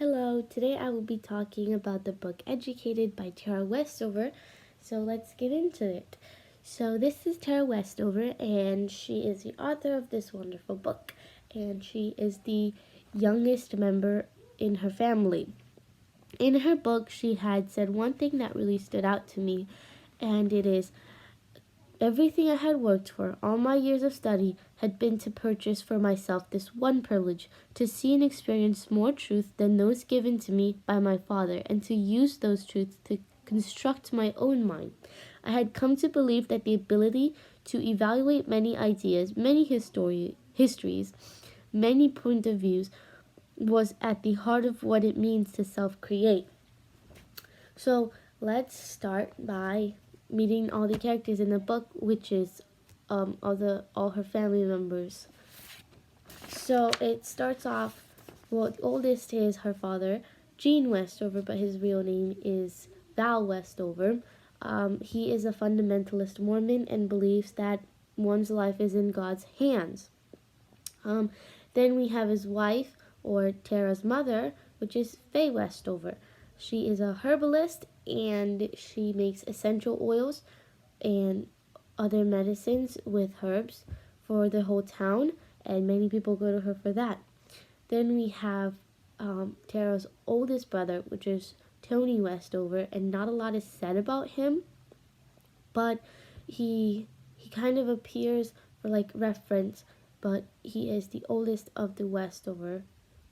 Hello, today I will be talking about the book Educated by Tara Westover. So let's get into it. So this is Tara Westover, and she is the author of this wonderful book, and she is the youngest member in her family. In her book, she had said one thing that really stood out to me, and it is, everything I had worked for, all my years of study, had been to purchase for myself this one privilege, to see and experience more truth than those given to me by my Father, and to use those truths to construct my own mind. I had come to believe that the ability to evaluate many ideas, many histories, many point of views, was at the heart of what it means to self-create. So let's start by meeting all the characters in the book, which is all her family members. So it starts off. Well, the oldest is her father, Gene Westover, but his real name is Val Westover. He is a fundamentalist Mormon and believes that one's life is in God's hands. Then we have his wife, or Tara's mother, which is Faye Westover. She is a herbalist and she makes essential oils and other medicines with herbs for the whole town, and many people go to her for that. Then we have Tara's oldest brother, which is Tony Westover, and not a lot is said about him, but he kind of appears for like reference, but he is the oldest of the Westover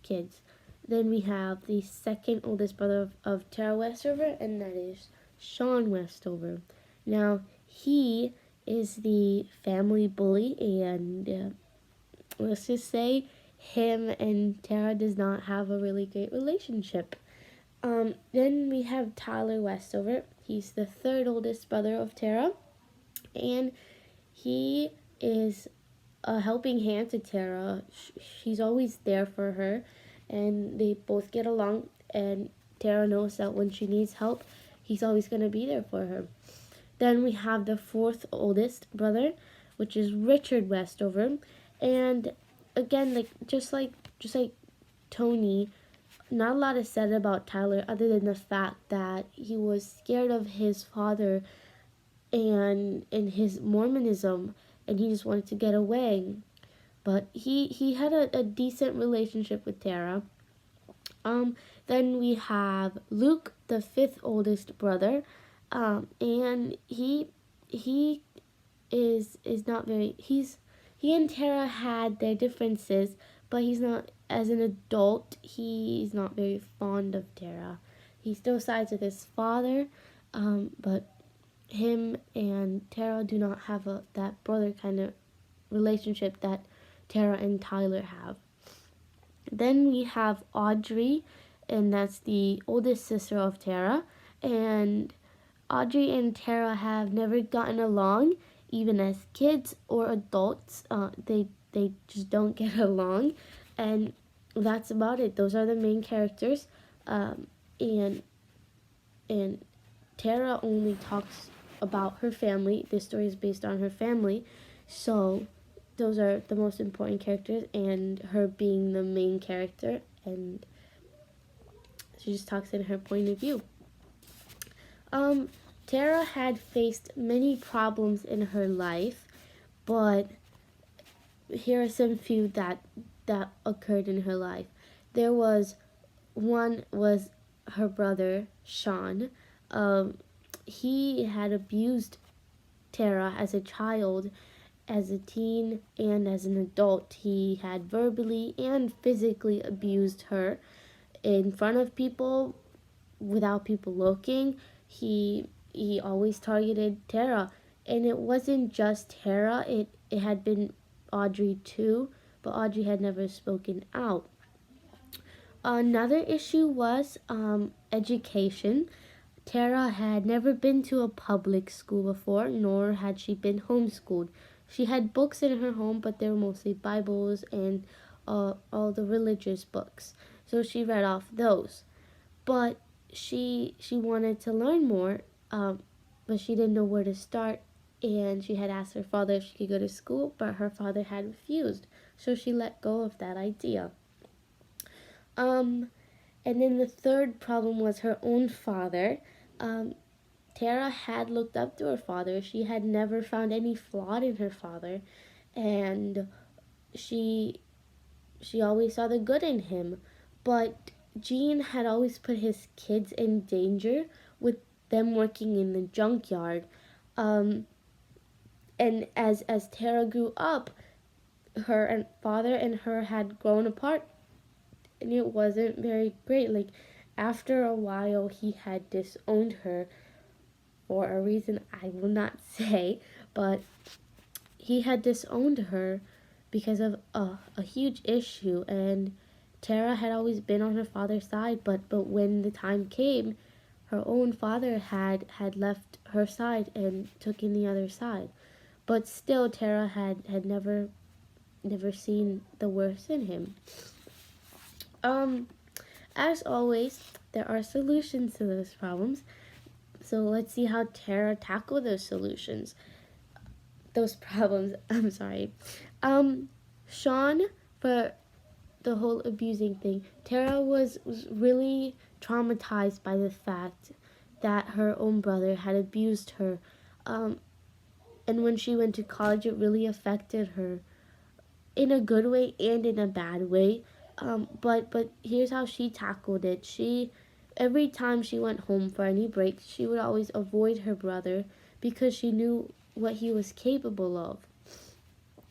kids. Then we have the second oldest brother of Tara Westover, and that is Sean Westover. Now, he is the family bully, and let's just say him and Tara does not have a really great relationship. Then we have Tyler Westover. He's the third oldest brother of Tara, and he is a helping hand to Tara. She's always there for her, and they both get along, and Tara knows that when she needs help, he's always going to be there for her. Then we have the fourth oldest brother, which is Richard Westover, and again, just like Tony, not a lot is said about Tyler other than the fact that he was scared of his father and his Mormonism, and he just wanted to get away. But he had a decent relationship with Tara. Then we have Luke, the fifth oldest brother, and he is not very. He and Tara had their differences, but he's not, as an adult, he's not very fond of Tara. He still sides with his father, but him and Tara do not have that brother kind of relationship that Tara and Tyler have. Then we have Audrey, and that's the oldest sister of Tara, and Audrey and Tara have never gotten along, even as kids or adults. They just don't get along, and that's about it. Those are the main characters, and Tara only talks about her family. This story is based on her family, so those are the most important characters, and her being the main character, and she just talks in her point of view. Tara had faced many problems in her life, but here are some few that occurred in her life. There was her brother Sean. He had abused Tara as a child, as a teen, and as an adult. He had verbally and physically abused her in front of people, without people looking. He always targeted Tara, and it wasn't just Tara. It had been Audrey too, but Audrey had never spoken out. Another issue was education. Tara had never been to a public school before, nor had she been homeschooled. She had books in her home, but they were mostly Bibles and all the religious books. So she read off those. But she wanted to learn more, but she didn't know where to start. And she had asked her father if she could go to school, but her father had refused. So she let go of that idea. And then the third problem was her own father. Um, Tara had looked up to her father. She had never found any flaw in her father, and she she always saw the good in him. But Gene had always put his kids in danger with them working in the junkyard. Um, and as Tara grew up, her and father and her had grown apart, and it wasn't very great. Like after a while, he had disowned her for a reason I will not say, but he had disowned her because of a huge issue. And Tara had always been on her father's side, but when the time came, her own father had left her side and took in the other side. But still, Tara had never seen the worst in him. Um, as always, there are solutions to those problems. So let's see how Tara tackled those solutions. Those problems. I'm sorry. Sean, for the whole abusing thing, Tara was really traumatized by the fact that her own brother had abused her. Um, and when she went to college, it really affected her in a good way and in a bad way. But here's how she tackled it. She every time she went home for any break, she would always avoid her brother because she knew what he was capable of.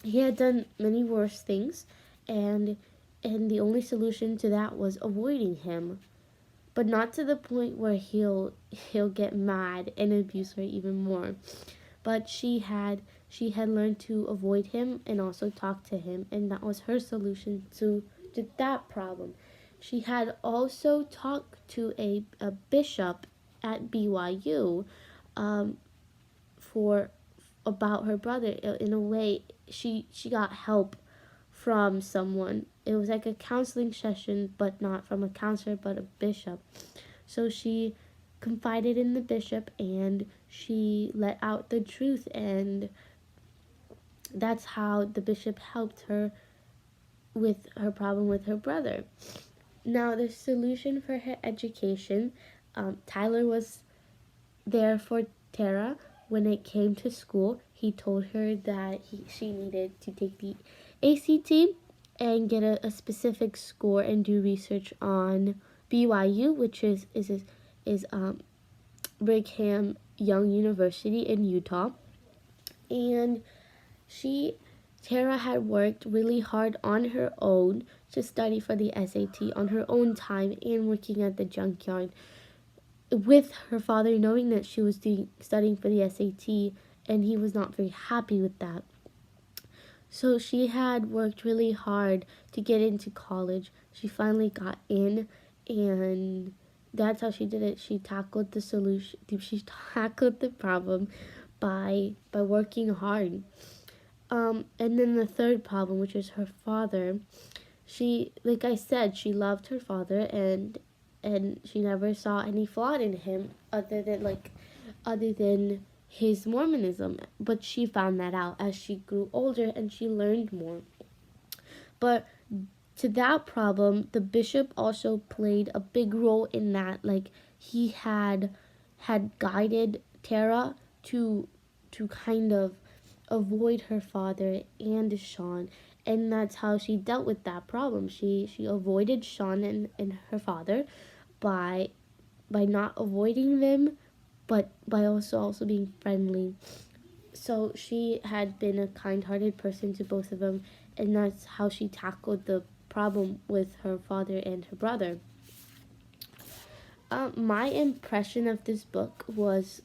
He had done many worse things, and the only solution to that was avoiding him, but not to the point where he'll get mad and abuse her even more. But she had learned to avoid him and also talk to him, and that was her solution to that problem. She had also talked to a bishop at BYU, um, for about her brother. In a way, she got help from someone. It was like a counseling session, but not from a counselor, but a bishop. So she confided in the bishop and she let out the truth, and that's how the bishop helped her with her problem with her brother. Now, the solution for her education, Tyler was there for Tara when it came to school. He told her that she needed to take the ACT and get a specific score and do research on BYU, which is Brigham Young University in Utah. And she Tara had worked really hard on her own to study for the SAT on her own time and working at the junkyard, with her father knowing that she was studying for the SAT, and he was not very happy with that. So she had worked really hard to get into college. She finally got in, and that's how she did it. She tackled the solution. She tackled the problem by working hard. And then the third problem, which is her father. She, like I said, she loved her father, and she never saw any flaw in him other than his Mormonism. But she found that out as she grew older and she learned more. But to that problem, the bishop also played a big role in that. Like he had guided Tara to kind of avoid her father and Sean, and that's how she dealt with that problem. She avoided Sean and her father by not avoiding them, but by also being friendly. So she had been a kind-hearted person to both of them, and that's how she tackled the problem with her father and her brother. My impression of this book was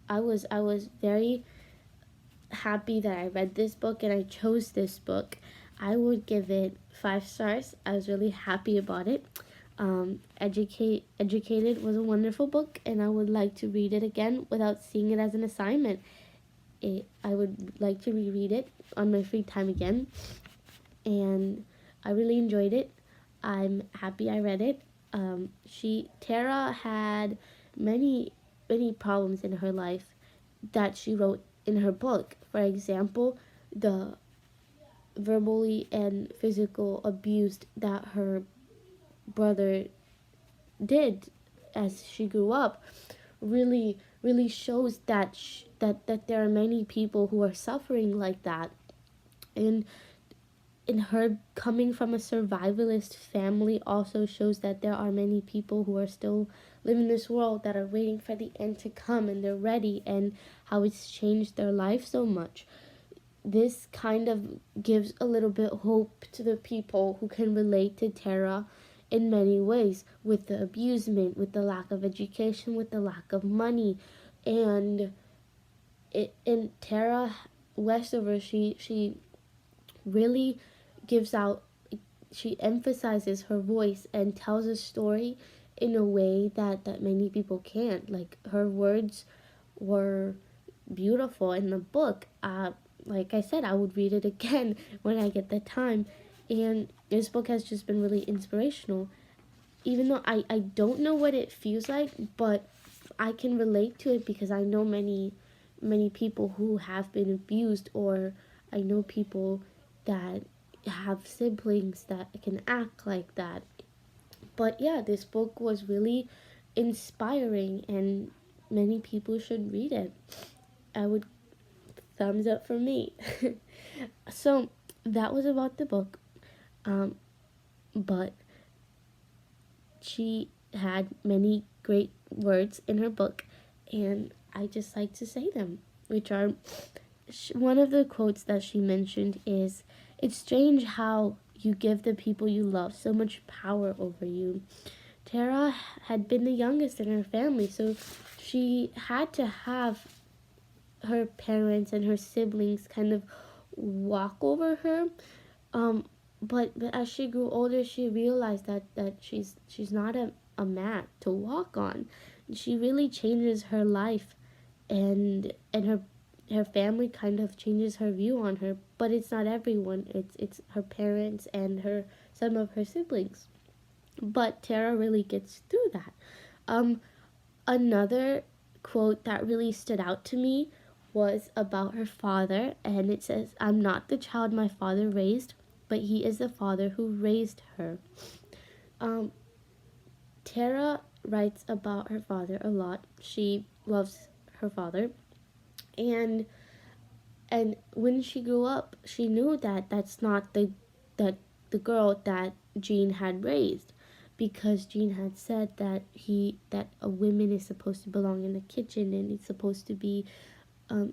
I was very happy that I read this book and I chose this book. I would give it 5 stars. I was really happy about it. Educated was a wonderful book, and I would like to read it again without seeing it as an assignment. I would like to reread it on my free time again, and I really enjoyed it. I'm happy I read it. Tara had many problems in her life that she wrote in her book. For example, the verbally and physical abuse that brother did as she grew up really shows that that there are many people who are suffering like that. And in her coming from a survivalist family also shows that there are many people who are still living in this world that are waiting for the end to come, and they're ready, and how it's changed their life so much. This kind of gives a little bit hope to the people who can relate to Tara in many ways, with the abusement, with the lack of education, with the lack of money. And in Tara Westover, she really gives out, she emphasizes her voice and tells a story in a way that many people can't. Like, her words were beautiful in the book. Like I said, I would read it again when I get the time. And this book has just been really inspirational. Even though I don't know what it feels like, but I can relate to it because I know many people who have been abused, or I know people that have siblings that can act like that. But yeah, this book was really inspiring, and many people should read it. I would thumbs up for me. So that was about the book. Um, but she had many great words in her book, and I just like to say them, which are, one of the quotes that she mentioned is, "It's strange how you give the people you love so much power over you." Tara had been the youngest in her family, so she had to have her parents and her siblings kind of walk over her. Um, but as she grew older, she realized that she's not a mat to walk on. She really changes her life, and her family kind of changes her view on her. But it's not everyone. It's her parents and some of her siblings. But Tara really gets through that. Um, Another quote that really stood out to me was about her father, and it says, "I'm not the child my father raised, but he is the father who raised her." Um, Tara writes about her father a lot. She loves her father, and when she grew up, she knew that that's not the girl that Jean had raised, because Jean had said that a woman is supposed to belong in the kitchen, and it's supposed to be um,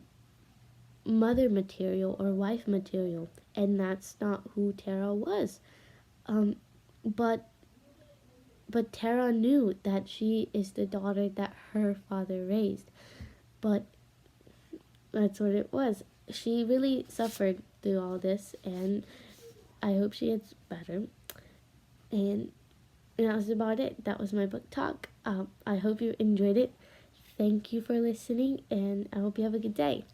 mother material or wife material, and that's not who Tara was. Um, but Tara knew that she is the daughter that her father raised, but that's what it was. She really suffered through all this, and I hope she gets better. And that was about it. That was my book talk. I hope you enjoyed it. Thank you for listening, and I hope you have a good day.